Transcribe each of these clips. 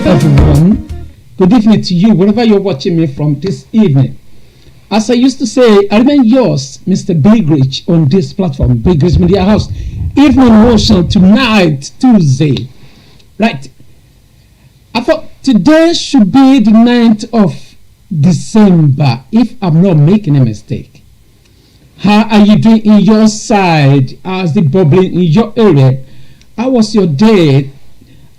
Everyone, good evening to you wherever you're watching me from this evening. As I used to say, I remain yours, Mr. Big Rich, on this platform, Big Rich Media House. Evening motion tonight, Tuesday. Right. I thought today should be the 9th of December, if I'm not making a mistake. How are you doing in your side? How's the bubbling in your area? How was your day?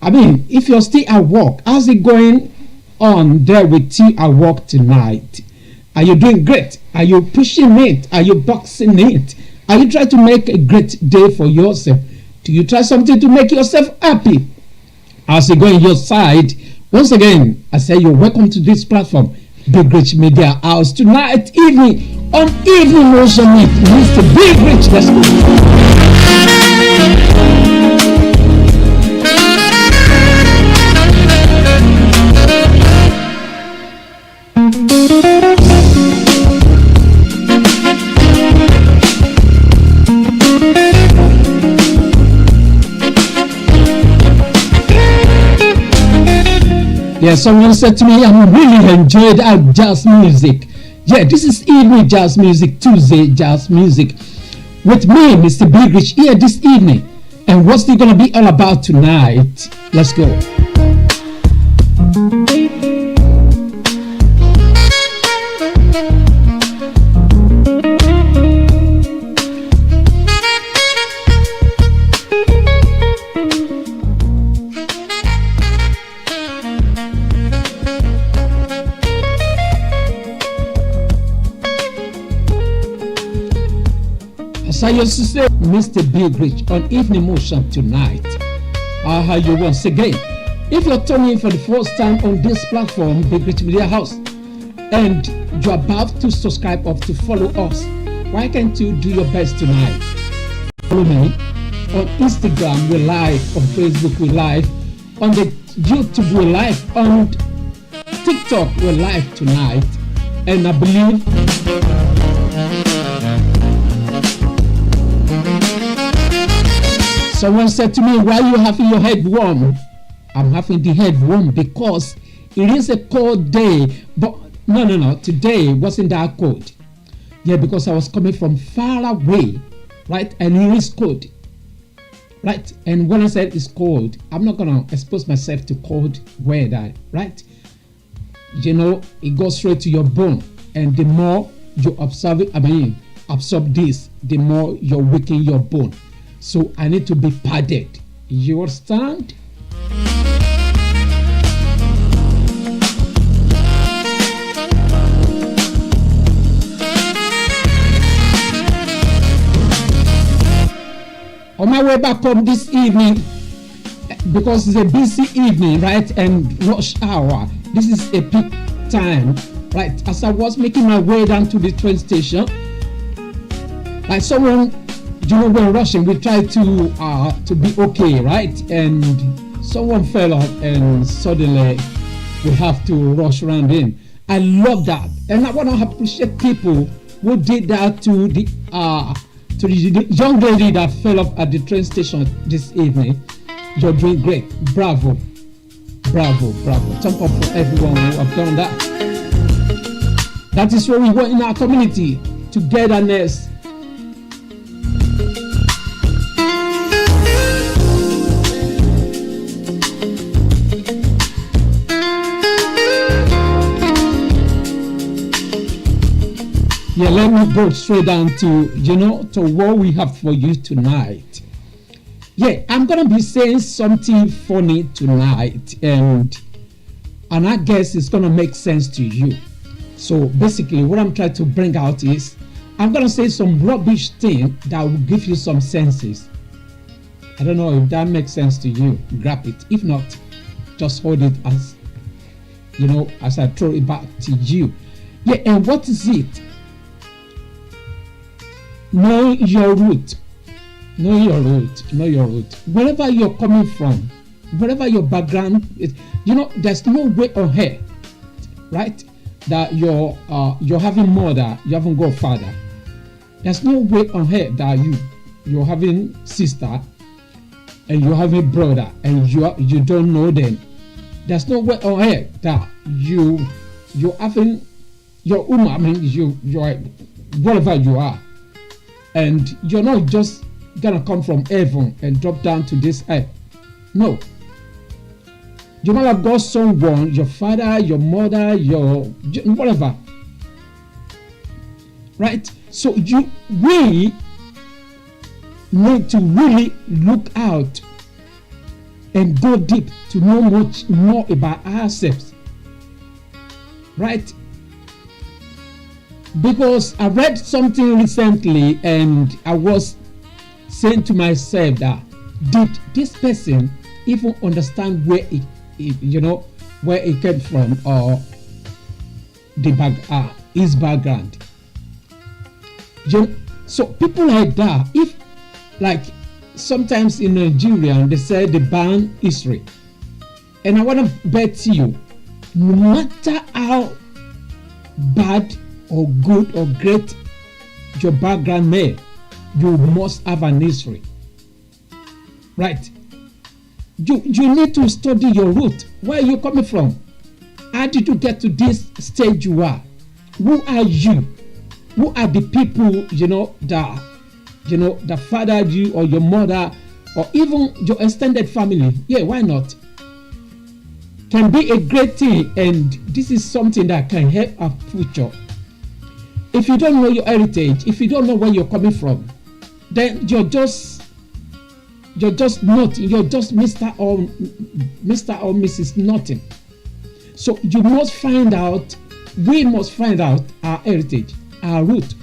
I mean, if you're still at work, how's it going on there with you at work tonight? Are you doing great? Are you pushing it? Are you boxing it? Are you trying to make a great day for yourself? Do you try something to make yourself happy? How's it going your side? Once again, I say you're welcome to this platform, Big Rich Media House. Tonight evening, on Evening Motion with Mr. Big Rich. Let's go. Yeah, someone said to me, I really enjoyed that jazz music. Yeah, this is evening jazz music, Tuesday jazz music. With me, Mr. Big Rich, here this evening. And what's it going to be all about tonight? Let's go. As I used to say, Mr. Big Rich on Evening Motion tonight. How are you once again? If you're tuning in for the first time on this platform, Big Rich Media House, and you're about to subscribe or to follow us, why can't you do your best tonight? Follow me on Instagram, we're live, on Facebook, we're live, on the YouTube, we're live, on TikTok, we're live tonight, and I believe someone said to me, why are you having your head warm? I'm having the head warm because it is a cold day. But no, today wasn't that cold. Yeah, because I was coming from far away, right? And it is cold, right? And when I said it's cold, I'm not going to expose myself to cold weather, right? You know, it goes straight to your bone. And the more you absorb this, the more you're weakening your bone. So I need to be padded. You understand? On my way back home this evening, because it's a busy evening, right, and rush hour, this is a peak time, right? As I was making my way down to the train station, like someone, you know, when rushing, we try to be okay, right? And someone fell off, and suddenly we have to rush around in. I love that, and I want to appreciate people who did that to the young lady that fell off at the train station this evening. You're doing great. Bravo. Bravo. Jump up for everyone who have done that. That is what we want in our community. Togetherness. Yeah, let me go straight down to what we have for you tonight. Yeah, I'm gonna be saying something funny tonight, and I guess it's gonna make sense to you. So basically, what I'm trying to bring out is I'm gonna say some rubbish thing that will give you some senses. I don't know if that makes sense to you. Grab it. If not, just hold it as as I throw it back to you. Yeah, and what is it? Know your root. Know your root. Wherever you're coming from, wherever your background is, there's no way on earth, right? That you're having mother, you haven't got father. There's no way on earth that you're having sister and you're having brother and you don't know them. There's no way on earth that you're having your you're whatever you are. And you're not just gonna come from heaven and drop down to this earth. No. You might have got someone, your father, your mother, your whatever. Right? So we need to really look out and go deep to know much more about ourselves. Right? Because I read something recently and I was saying to myself that did this person even understand where where it came from or his background? So people like that, if like sometimes in Nigeria they say they ban history, and I want to bet you, no matter how bad or good or great your background may, you must have an history, right? You need to study your root. Where are you coming from? How did you get to this stage you are? Who are you? Who are the people that fathered you, or your mother, or even your extended family? Yeah, why not? Can be a great thing, and this is something that can help our future. If you don't know your heritage, if you don't know where you're coming from, then you're just nothing. You're just Mr. or Mrs. Nothing. So you must find out. We must find out our heritage, our root.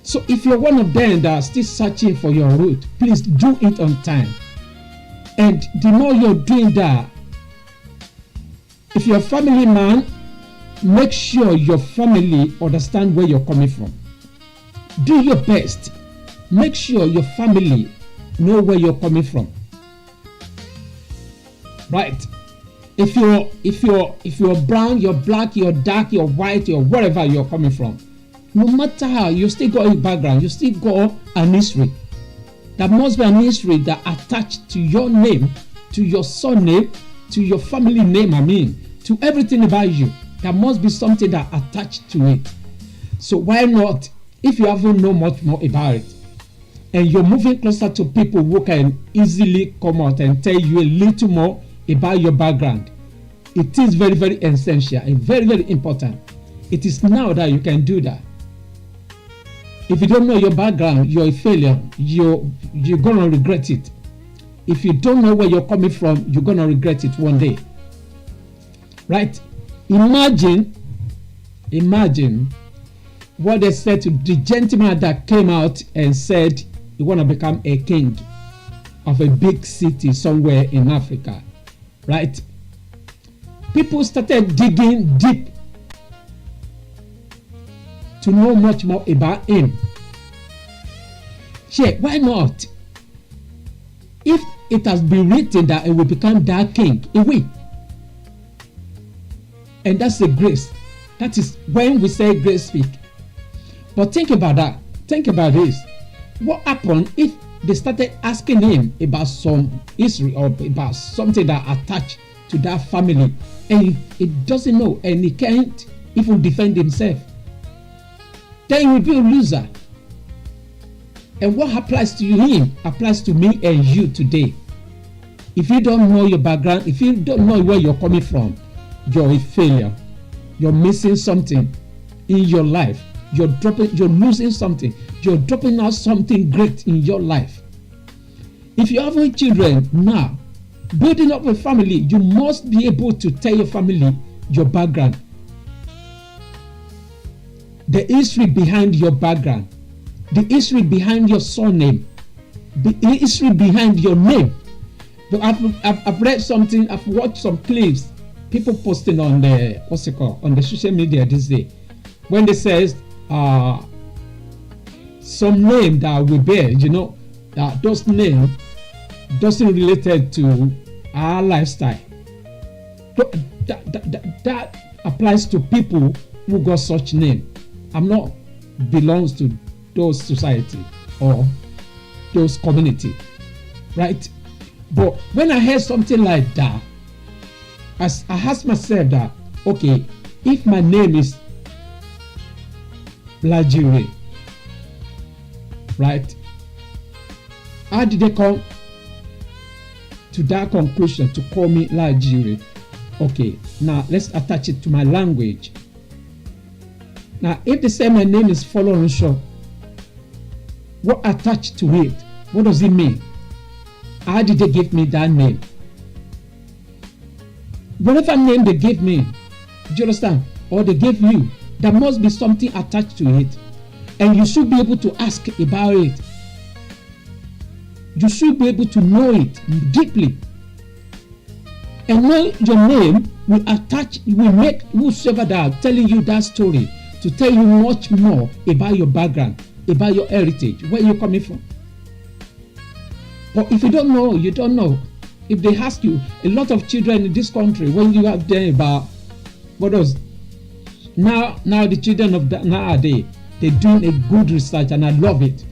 So if you're one of them that are still searching for your root, please do it on time. And the more you're doing that, if you're a family man, make sure your family understand where you're coming from. Do your best. Make sure your family know where you're coming from. Right? If you're brown, you're black, you're dark, you're white, you're wherever you're coming from, no matter how, you still got a background, you still got an history. There must be an history that attached to your name, to your surname, to your family name, to everything about you. There must be something that attached to it. So why not, if you haven't know much more about it, and you're moving closer to people who can easily come out and tell you a little more about your background, it is very, very essential and very, very important. It is now that you can do that. If you don't know your background, you're a failure. You're gonna regret it. If you don't know where you're coming from, you're gonna regret it one day. Right? Imagine what they said to the gentleman that came out and said he want to become a king of a big city somewhere in Africa. Right? People started digging deep to know much more about him. Yeah, why not? If it has been written that it will become that king, it will. And that's a grace. That is when we say grace speak. But think about that. Think about this. What happened if they started asking him about some history or about something that attached to that family, and he doesn't know, and he can't even defend himself, then he will be a loser. And what applies to him applies to me and you today. If you don't know your background, if you don't know where you're coming from, you're a failure. You're missing something in your life. You're losing something. You're dropping out something great in your life. If you have children now, building up a family, you must be able to tell your family your background, the history behind your background, the history behind your surname, the history behind your name. But I've read something, I've watched some clips, people posting on the on the social media this day, when they says some name that we bear, that those names doesn't related to our lifestyle. That applies to people who got such name. I'm not belongs to those society or those community, right? But when I heard something like that, I asked myself that, okay, if my name is Lajire, right? How did they come to that conclusion to call me Lajire? Okay, now let's attach it to my language. Now, if they say my name is Folorunsho, what attached to it? What does it mean? How did they give me that name? Whatever name they gave me, do you understand? Or they gave you, there must be something attached to it. And you should be able to ask about it. You should be able to know it deeply. And know your name will make whosoever that telling you that story to tell you much more about your background, about your heritage, where you're coming from. But if you don't know, you don't know. If they ask you, a lot of children in this country, when you have them about what else? Now the children of nowadays, they're doing a good research, and I love it.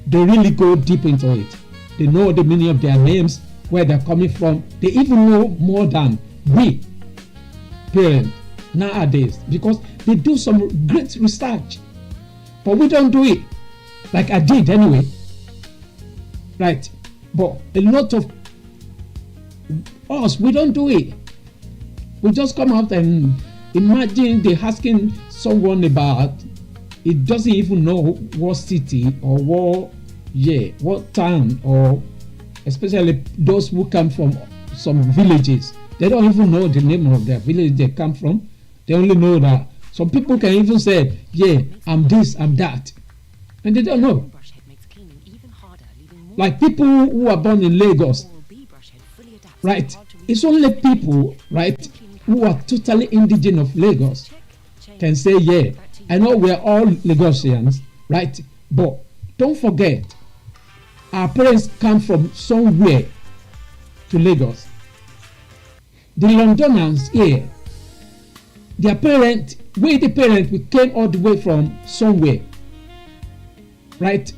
They really go deep into it. They know the meaning of their names, where they're coming from. They even know more than we parents nowadays, because they do some great research. But we don't do it like I did anyway, right? But a lot of us, we don't do it. We just come out and imagine they're asking someone about, he doesn't even know what city or what town, or especially those who come from some villages. They don't even know the name of their village they come from. They only know that some people can even say, yeah, I'm this, I'm that. And they don't know. Like people who are born in Lagos, right? It's only people, right, who are totally indigenous of Lagos can say, yeah, I know we're all Lagosians, right? But don't forget, our parents come from somewhere to Lagos. The Londoners here, their parents, we came all the way from somewhere, right?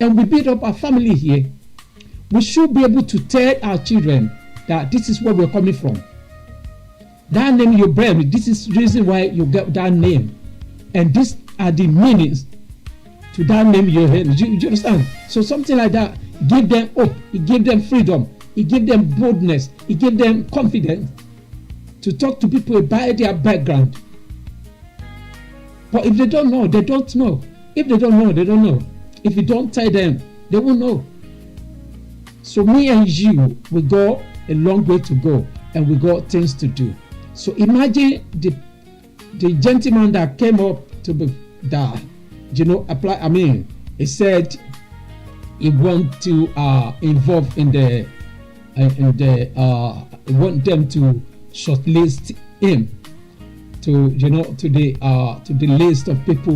And we build up our family here. We should be able to tell our children that this is where we're coming from. That name you bear, this is the reason why you get that name. And these are the meanings to that name you have. Do you understand? So something like that, give them hope, it give them freedom, it give them boldness, it give them confidence to talk to people about their background. But if they don't know, they don't know. If they don't know, they don't know. If you don't tell them, they won't know. So me and you, we got a long way to go, and we got things to do. So imagine the gentleman that came up to be that, apply. I mean, he said he want to involve in the he want them to shortlist him to the list of people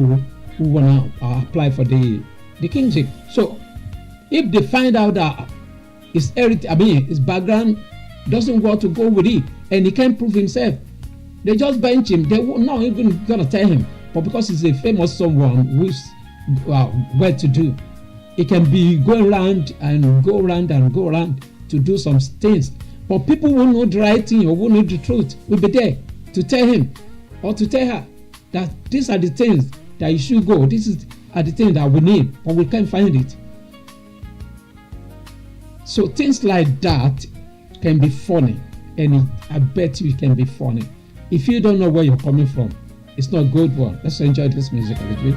who wanna apply for the kingship. So if they find out that his background doesn't want to go with it, and he can't prove himself, they just bench him. They will not even gonna tell him. But because he's a famous someone who's well to do, it can be go around and go around and go around to do some things. But people who know the right thing or who know the truth will be there to tell him or to tell her that these are the things that you should go. These are the things that we need, but we can't find it. So things like that can be funny, and I bet you it can be funny. If you don't know where you're coming from, it's not a good one. Let's enjoy this music a little bit.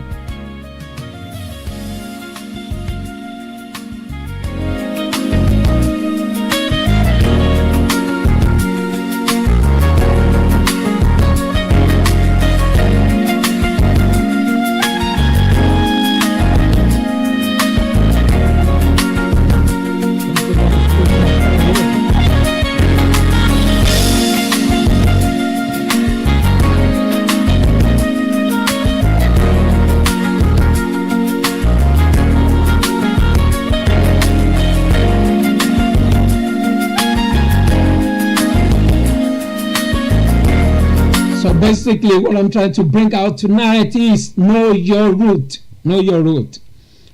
So basically what I'm trying to bring out tonight is know your root. Know your root.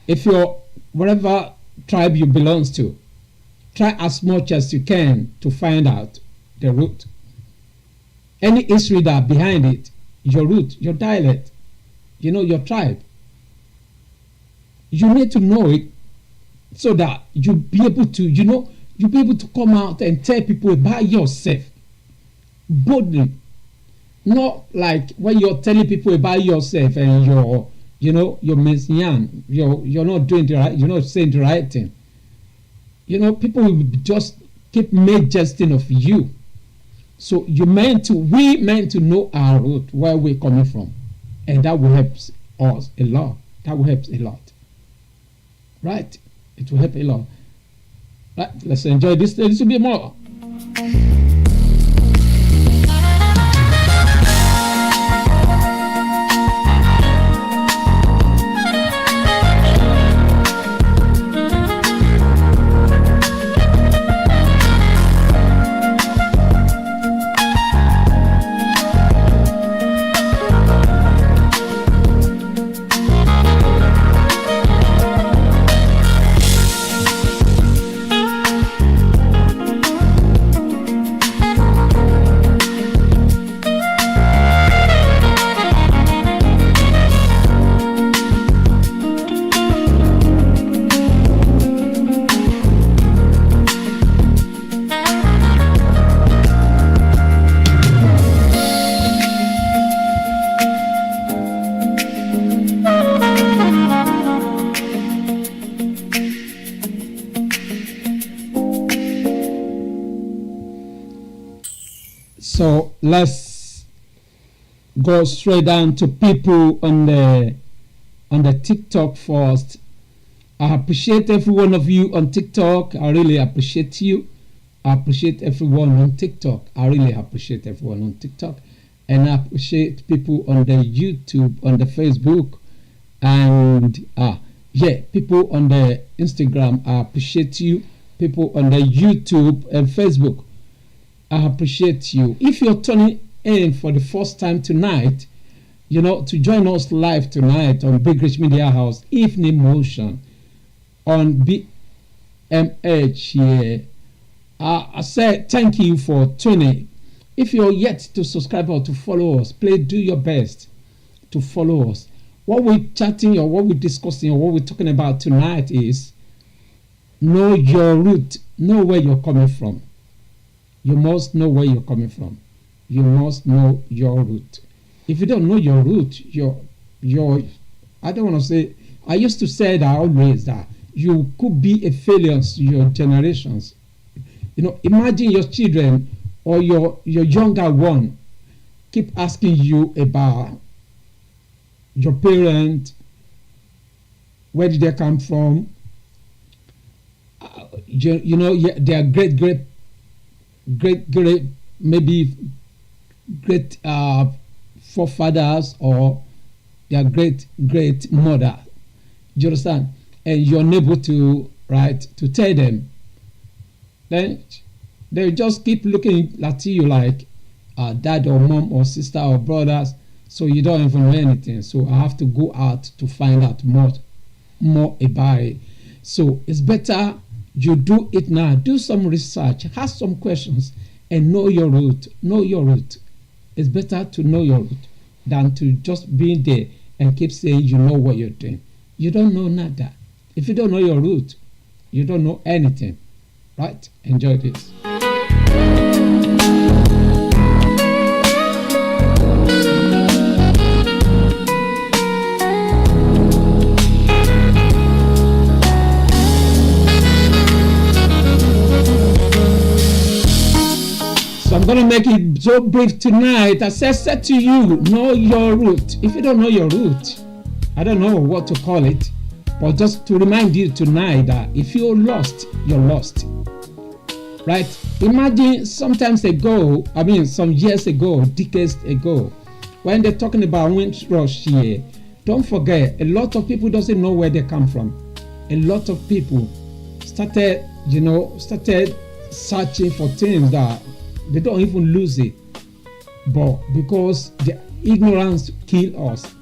If you're whatever tribe you belong to, try as much as you can to find out the root. Any history that behind it, your root, your dialect, your tribe. You need to know it so that you'll be able to, you'll be able to come out and tell people about yourself boldly. Not like when you're telling people about yourself and you're messian, you're not doing the right, you're not saying the right thing. People will just keep making of you. So we meant to know our root, where we're coming from, and that will help us a lot. That will help a lot, right? It will help a lot. Right? Let's enjoy this a little bit more. So let's go straight down to people on the TikTok first. I appreciate every one of you on TikTok. I really appreciate you. I appreciate everyone on TikTok. I really appreciate everyone on TikTok. And I appreciate people on the YouTube, on the Facebook, and people on the Instagram. I appreciate you. People on the YouTube and Facebook, I appreciate you. If you're tuning in for the first time tonight, to join us live tonight on Big Rich Media House Evening Motion on BMH here, I say thank you for tuning. If you're yet to subscribe or to follow us, please do your best to follow us. What we're chatting or what we're discussing or what we're talking about tonight is know your root, know where you're coming from. You must know where you're coming from. You must know your root. If you don't know your root, I don't want to say, I used to say that always, that you could be a failure to your generations. Imagine your children or your younger one keep asking you about your parents, where did they come from, their great maybe great forefathers or their great mother. Do you understand? And you're unable to tell them. Then they just keep looking at you like dad or mom or sister or brothers, so you don't even know anything. So I have to go out to find out more about it. So it's better you do it now. Do some research, ask some questions, and know your route. Know your route. It's better to know your route than to just be there and keep saying you know what you're doing. You don't know nada. If you don't know your route, you don't know anything. Right? Enjoy this. So I'm going to make it so brief tonight. I said to you, know your route. If you don't know your route, I don't know what to call it, but just to remind you tonight that if you're lost, you're lost. Right? Imagine some years ago, decades ago, when they're talking about Windrush here, don't forget, a lot of people doesn't know where they come from. A lot of people started searching for things that they don't even lose it. But because the ignorance killed us,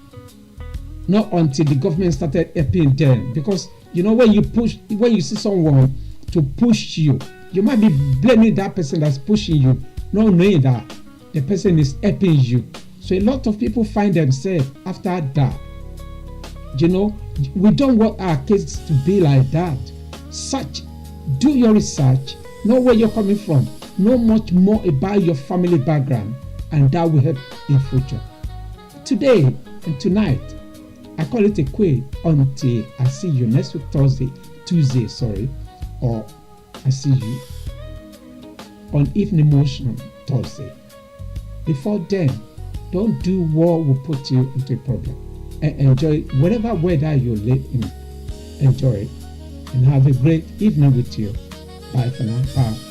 not until the government started helping them. Because when you see someone to push you, you might be blaming that person that's pushing you, not knowing that the person is helping you. So a lot of people find themselves after that. We don't want our kids to be like that. Do your research, know where you're coming from, know much more about your family background, and that will help in future. Today and tonight, I call it a quit until I see you next week Tuesday, or I see you on Evening Motion Thursday. Before then, don't do what will put you into a problem. And enjoy whatever weather you live in. Enjoy it and have a great evening with you. Bye for now. Bye.